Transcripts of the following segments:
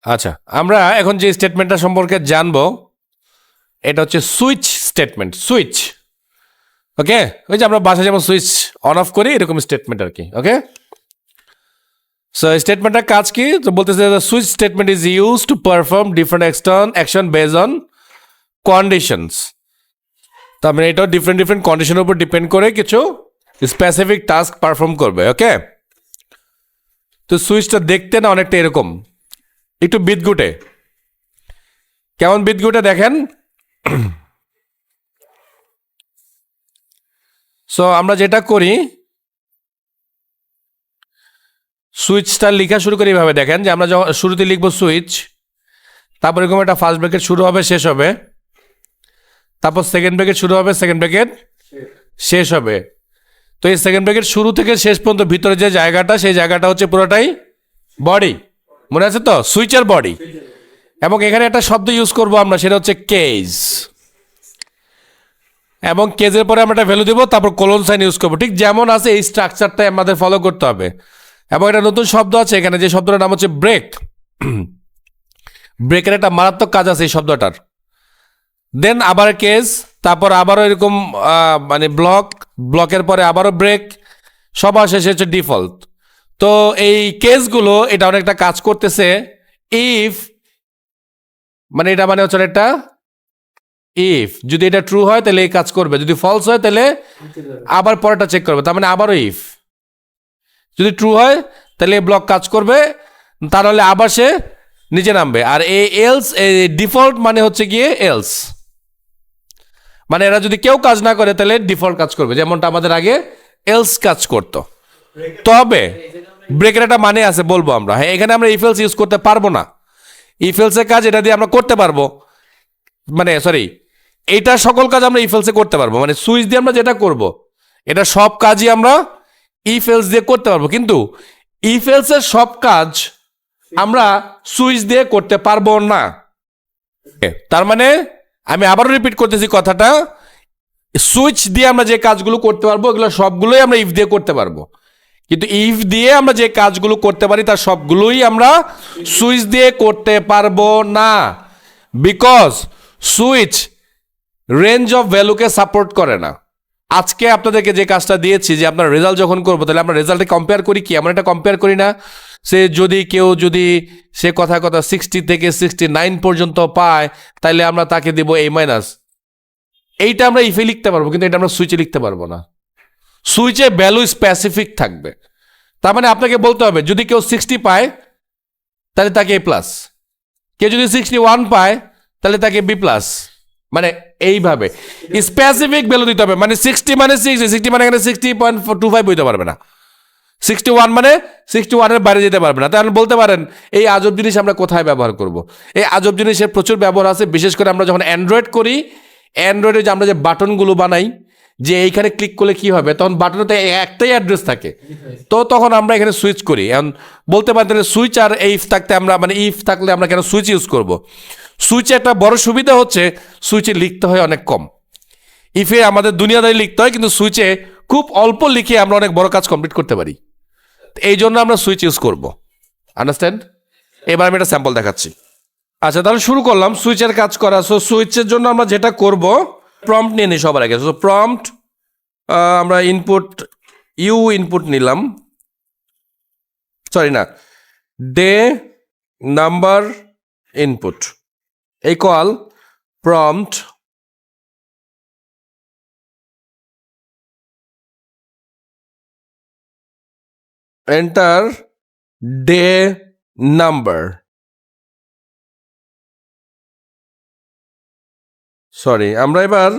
আচ্ছা, আমরা এখন যে স্টেটমেন্টটা সম্পর্কে জানবো এটা হচ্ছে সুইচ স্টেটমেন্ট। সুইচ, ওকে, ওই যে আমরা বাসায় যেমন সুইচ অন অফ করি এরকম স্টেটমেন্ট আর কি। ওকে, সো স্টেটমেন্টের কাজ কি? তো বলতেছে switch statement is use to perform different action base on conditions. তার মানে এটাও ডিফারেন্ট ডিফারেন্ট কন্ডিশনের উপর ডিপেন্ড করে কিছু স্পেসিফিক টাস্ক পারফর্ম করবে। ওকে, তো সুইচটা দেখতে না অনেকটা এরকম, একটু বিদঘুটে। কেমন বিদঘুটে দেখেন। সো আমরা যেটা করি, সুইচটা লেখা শুরু করি এইভাবে। দেখেন যে আমরা যখন শুরুতে লিখবো সুইচ, তারপর এরকম একটা ফার্স্ট ব্র্যাকেট শুরু হবে, শেষ হবে, তারপর সেকেন্ড ব্র্যাকেট শুরু হবে, সেকেন্ড ব্র্যাকেট শেষ হবে। তো এই সেকেন্ড ব্র্যাকেট শুরু থেকে শেষ পর্যন্ত ভিতরে যে জায়গাটা, সেই জায়গাটা হচ্ছে পুরোটাই বডি। মনে আছে তো, সুইচের বডি। এবং এখানে একটা শব্দ ইউজ করবো আমরা, সেটা হচ্ছে কেজ। এবং কেজের পরে আমরা একটা ভ্যালু দিব, তারপর কোলন সাইন ইউজ করবো। ঠিক যেমন আছে এই স্ট্রাকচারটাই আমাদের ফলো করতে হবে। এবং একটা নতুন শব্দ আছে এখানে, যে শব্দটার নাম হচ্ছে ব্রেক। ব্রেকের একটা মারাত্মক কাজ আছে এই শব্দটার। দেন আবার কেস, তারপর আবারও এরকম মানে ব্লকের পরে আবারও ব্রেক, সবার শেষে হচ্ছে ডিফল্ট। তো এই কেসগুলো এটা অনেকটা কাজ করতেছে। ইফ মানে এটা মানে হচ্ছে একটা ইফ, যদি এটা ট্রু হয় তাহলে এই কাজ করবে, যদি ফলস হয় তাহলে আবার পরেরটা চেক করবে, তার মানে আবারও ইফ। যদি ট্রু হয় তাহলে এই ব্লক কাজ করবে, তা নাহলে আবার সে নিচে নামবে। আর এই এলস, এই ডিফল্ট মানে হচ্ছে গিয়ে এলস, মানে এরা যদি কেউ কাজ না করে তাহলে ডিফল্ট কাজ করবে, যেমনটা আমাদের আগে এলস কাজ করতো। তবে ব্রেকের একটা মানে আছে, বলবো আমরা। হ্যাঁ, এখানে আমরা ইফ এলস ইউজ করতে পারবো না। ইফ এলসের কাজ এটা দিয়ে আমরা করতে পারবো, মানে সরি, এইটা সকল কাজ আমরা ইফ এলসে করতে পারবো। মানে সুইচ দিয়ে আমরা যেটা করব, এটা সব কাজই আমরা ইফ এলস দিয়ে করতে পারবো, কিন্তু ইফ এলসের সব কাজ আমরা সুইচ দিয়ে করতে পারবো না। তার মানে আমি আবারও রিপিট করতেছি কথাটা, সুইচ দিয়ে আমরা যে কাজগুলো করতে পারবো এগুলো সবগুলোই আমরা ইফ দিয়ে করতে পারবো, কিন্তু ইফ দিয়ে আমরা যে কাজগুলো করতে পারি তার সবগুলোই আমরা সুইচ দিয়ে করতে পারবো না। বিকজ সুইচ রেঞ্জ অফ ভ্যালুকে সাপোর্ট করে না। আজকে আপনাদেরকে যে কাজটা দিয়েছি, যে আপনার রেজাল্ট যখন করবো তাহলে আমরা রেজাল্টে কম্পেয়ার করি কি, আমরা এটা কম্পেয়ার করি না। সে যদি কেউ যদি সে কথা 60 থেকে 69 পর্যন্ত পায়, তাহলে আমরা তাকে দেবো A মাইনাস। এইটা আমরা ইফে লিখতে পারবো, কিন্তু এটা আমরা সুইচে লিখতে পারবো না। সুইচে ভ্যালু স্পেসিফিক থাকবে। তার মানে আপনাকে বলতে হবে যদি কেউ 60 পায় তাহলে তাকে A প্লাস, কেউ যদি 61 পায় তাহলে তাকে B প্লাস, মানে এইভাবে স্পেসিফিক ভ্যালু দিতে হবে। মানে 60 মানে 60 মানে এখানে 60.25 বইতে পারবে না, 61 মানে 61 এর বাইরে যেতে পারবে না। তাহলে বলতে পারেন এই আজব জিনিস আমরা কোথায় ব্যবহার করব? এই আজব জিনিসের প্রচুর ব্যবহার আছে, বিশেষ করে আমরা যখন অ্যান্ড্রয়েড করি। অ্যান্ড্রয়েডে যে আমরা যে বাটনগুলো বানাই, যে এইখানে ক্লিক করলে কি হবে, তখন বাটনেতে একটাই অ্যাড্রেস থাকে, তো তখন আমরা এখানে সুইচ করি। এখন বলতে পারেন তাহলে সুইচ আর ইফ থাকতে আমরা, মানে ইফ থাকলে আমরা কেন সুইচ ইউজ করব? সুইচে একটা বড় সুবিধা হচ্ছে সুইচে লিখতে হয় অনেক কম। ইফে আমাদের দুনিয়াদারি লিখতে হয়, কিন্তু সুইচে খুব অল্প লিখে আমরা অনেক বড় কাজ কমপ্লিট করতে পারি। এই জন্য আমরা সুইচ ইউজ করব। আন্ডারস্ট্যান্ড? এবার আমি একটা স্যাম্পল দেখাচ্ছি। আচ্ছা, তাহলে শুরু করলাম সুইচের কাজ করা। সো সুইচের জন্য আমরা যেটা করব, প্রম্পট নিয়ে নিই সবার আগে। সো প্রম্পট, আমরা ইনপুট ইনপুট নিলাম, সরি না, day number input equal prompt enter day number. Sorry, আমরা এবার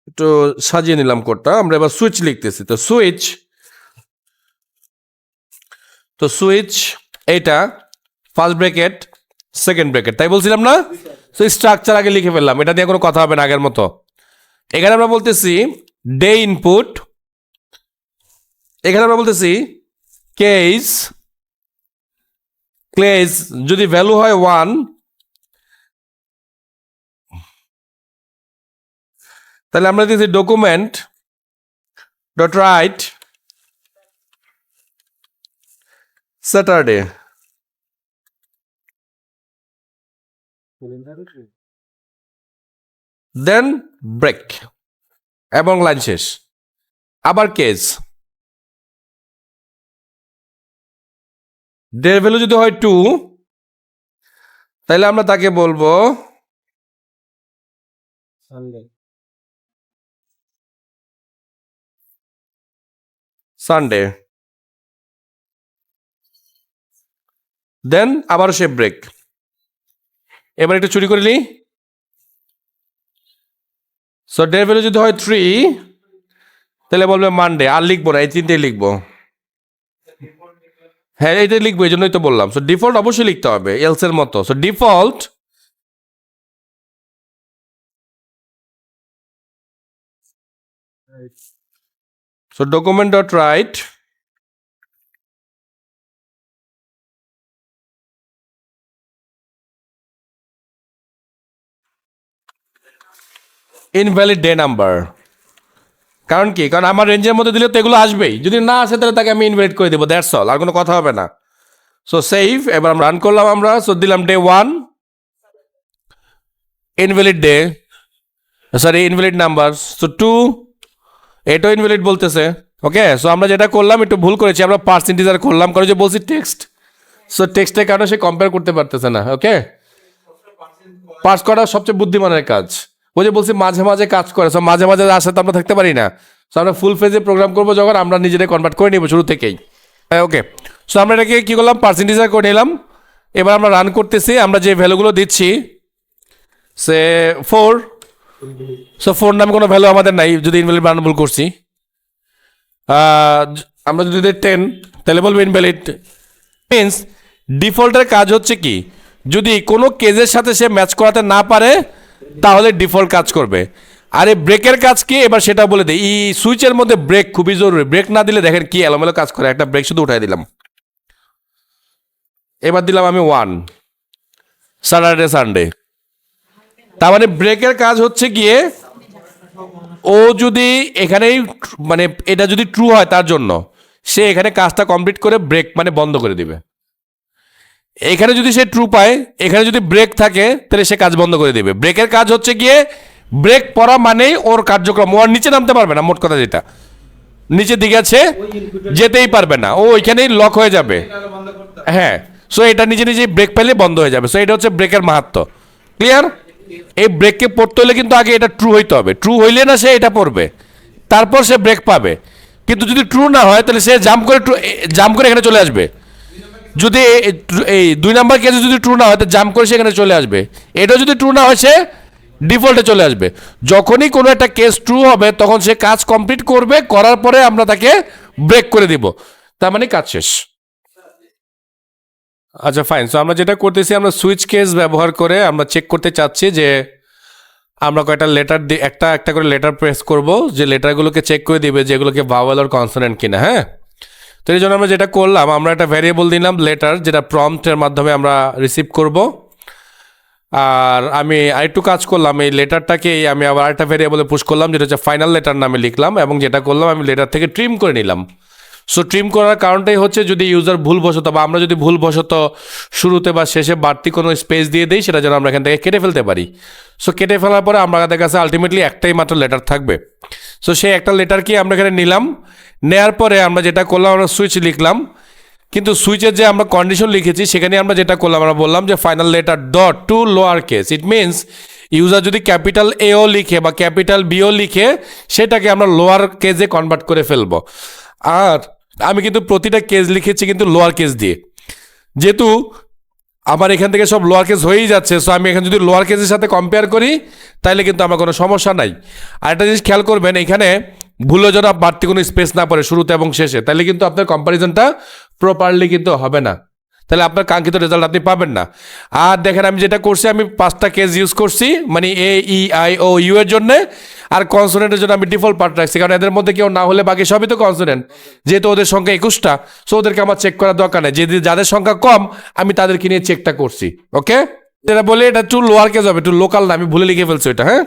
একটু সাজিয়ে নিলাম কোডটা। আমরা এবার সুইচ লিখতেছি। তো সুইচ এইটা ফার্স্ট ব্র্যাকেট সেকেন্ড ব্র্যাকেট, তাই বলছিলাম না? তো স্ট্রাকচার আগে লিখে ফেললাম, এটা দিয়ে কোনো কথা হবে না আগের মতো। এখানে আমরা বলতেছি ডে ইনপুট, এখানে আমরা বলতেছি কেস যদি ভ্যালু হয় 1, তাহলে আমরা দিচ্ছি ডকুমেন্ট ডট রাইট স্যাটারডে। দেন ব্রেক এবং লাইন শেষ। আবার কেস ডের ভ্যালু যদি হয় 2, তাহলে আমরা তাকে বলবো সানডে। দেন আবারও সে ব্রেক। এবার একটু চুরি করে নিই। সো ডের ভ্যালু যদি হয় 3, তাহলে বলবে মানডে। আর লিখবো না, এই তিনটেই লিখবো। হ্যাঁ, এইটাই লিখবো, এই জন্যই তো বললাম। সো ডিফল্ট অবশ্যই লিখতে হবে এলস এর মতো। So default document dot write invalid day number। কারণ কি? কারণ আমার রেঞ্জের মধ্যে দিলে তো এগুলো আসবেই, যদি না আসে তাহলে তাকে আমি ইনভ্যালিড করে দেবো, দ্যাটস অল, আর কোনো কথা হবে না। So save. এবার আমরা রান করলাম, আমরা সো দিলাম day 1 invalid day, sorry invalid number. So 2 এটাও ইনভ্যালিড বলতেছে। ওকে, সো আমরা যেটা করলাম একটু ভুল করেছি, আমরা পার্সেন্টেজার করলাম, কারণ যে বলছি টেক্সট। সো টেক্সটের কারণে সে কম্পেয়ার করতে পারতেছে না। ওকে, পাস করা সবচেয়ে বুদ্ধিমানের কাজ। ওই যে বলছি মাঝে মাঝে কাজ করে, সো মাঝে মাঝে আসে তো আমরা থাকতে পারি না। সো আমরা ফুল ফেজে প্রোগ্রাম করবো যখন, আমরা নিজেরাই কনভার্ট করে নিব শুরু থেকেই। ওকে, সো আমরা এটাকে কী করলাম, পার্সেন্টেজার করে নিলাম। এবার আমরা রান করতেছি, আমরা যে ভ্যালুগুলো দিচ্ছি সে 4। সো 4 নামে কোনো ভ্যালু আমাদের নাই, যদি ইনভ্যালিড বানান ভুল করছি। আমরা যদি 10, তাহলে বলবো ইনভ্যালিড। মিনস ডিফল্টের কাজ হচ্ছে কি, যদি কোনো কেজের সাথে সে ম্যাচ করাতে না পারে তাহলে ডিফল্ট কাজ করবে। আর এই ব্রেকের কাজ কি এবার সেটা বলে দিই। এই সুইচের মধ্যে ব্রেক খুবই জরুরি, ব্রেক না দিলে দেখেন কি এলোমেলো কাজ করে। একটা ব্রেক শুধু উঠাই দিলাম, এবার দিলাম আমি 1 স্যাটারডে সানডে। তার মানে ব্রেকের কাজ হচ্ছে গিয়ে ও যদি এখানেই মানে এটা যদি ট্রু হয় তার জন্য সে এখানে কাজটা কমপ্লিট করে ব্রেক মানে বন্ধ করে দিবে। এখানে যদি সে ট্রু পায়, এখানে যদি ব্রেক থাকে তাহলে সে কাজ বন্ধ করে দিবে। ব্রেকের কাজ হচ্ছে গিয়ে ব্রেক পড়া মানেই ওর কার্যক্রম, ও আর নিচে নামতে পারবে না, মোট কথা যেটা নিচের দিকে আছে যেতেই পারবে না, ও ওইখানেই লক হয়ে যাবে। হ্যাঁ, সো এটা নিজে নিজে ব্রেক পেলে বন্ধ হয়ে যাবে। সো এটা হচ্ছে ব্রেকের মাহাত্ম্য। ক্লিয়ার? এই ব্রেককে পড়তে হলে কিন্তু আগে এটা ট্রু হইতে হবে, ট্রু হইলে না সে এটা পড়বে, তারপর সে ব্রেক পাবে। কিন্তু যদি ট্রু না হয় তাহলে সে জাম্প করে এখানে চলে আসবে। যদি এই 2 নাম্বার কেসে যদি ট্রু না হয় তো জাম্প করে সেখানে চলে আসবে। এটা যদি ট্রু না হয় সে ডিফল্টে চলে আসবে। যখনই কোনো একটা কেস ট্রু হবে তখন সে কাজ কমপ্লিট করবে, করার পরে আমরা তাকে ব্রেক করে দিব, তার মানে কাজ শেষ। আচ্ছা ফাইন। সো আমরা যেটা করতেছি, আমরা সুইচ কেস ব্যবহার করে আমরা চেক করতে চাচ্ছি যে আমরা কয়েকটা লেটার একটা একটা করে লেটার প্রেস করব, যে লেটারগুলোকে চেক করে দিবে যেগুলোকে ভাওয়েল আর কনসোনেন্ট কিনা। হ্যাঁ, তো এই জন্য আমরা যেটা করলাম, আমরা একটা ভ্যারিয়েবল দিলাম লেটার, যেটা প্রম্পটের মাধ্যমে আমরা রিসিভ করব। আর আমি আরেকটু কাজ করলাম, এই লেটারটাকেই আমি আবার আরেকটা ভ্যারিয়েবলে পুশ করলাম, যেটা হচ্ছে ফাইনাল লেটার নামে লিখলাম। এবং যেটা করলাম, আমি লেটার থেকে ট্রিম করে নিলাম। সো ট্রিম করার কারণটাই হচ্ছে যদি ইউজার ভুলবশত বা আমরা যদি ভুলবশত শুরুতে বা শেষে বাড়তি কোনো স্পেস দিয়ে দিই, সেটা যেন আমরা এখান থেকে কেটে ফেলতে পারি। সো কেটে ফেলার পরে আমাদের কাছে আলটিমেটলি একটাই মাত্র লেটার থাকবে। সো সেই একটা লেটারকে আমরা এখানে নিলাম, নেয়ার পরে আমরা যেটা করলাম, আমরা সুইচ লিখলাম। কিন্তু সুইচের যে আমরা কন্ডিশন লিখেছি সেখানে আমরা যেটা করলাম, আমরা বললাম যে final letter dot to lower case. It means user যদি ক্যাপিটাল এও লিখে বা ক্যাপিটাল বিও লিখে, সেটাকে আমরা লোয়ার কেসে কনভার্ট করে ফেলবো। আর আমি কিন্তু প্রতিটা কেস লিখেছি কিন্তু লোয়ার কেস দিয়ে, যেহেতু আমার এখান থেকে সব লোয়ার কেস হয়েই যাচ্ছে। সো আমি এখানে যদি লোয়ার কেসের সাথে কম্পেয়ার করি তাহলে কিন্তু আমার কোনো সমস্যা নাই। আর একটা জিনিস খেয়াল করবেন, এখানে ভুলে যেন বাড়তি কোনো স্পেস না পড়ে শুরুতে এবং শেষে, তাহলে কিন্তু আপনার কম্পারিজনটা প্রপারলি কিন্তু হবে না, তাহলে আপনার কাঙ্ক্ষিত রেজাল্ট আপনি পাবেন না। আর দেখেন আমি যেটা করছি, আমি 5টা কেস ইউজ করছি, মানে এ ই আই ও ইউ এর জন্য। আর কনসোনেন্টের জন্য আমি ডিফল্ট পার্ট রাখছি, কারণ এদের মধ্যে কেউ না হলে বাকি সবই তো কনসোনেন্ট, যেহেতু ওদের সংখ্যা 21টা। সো ওদেরকে আমার চেক করার দরকার নেই, যাদের সংখ্যা কম আমি তাদেরকে নিয়ে চেকটা করছি। ওকে, যেটা বলে এটা একটু লোয়ার কেস হবে, একটু লোকাল না, আমি ভুলে লিখে ফেলছি এটা। হ্যাঁ,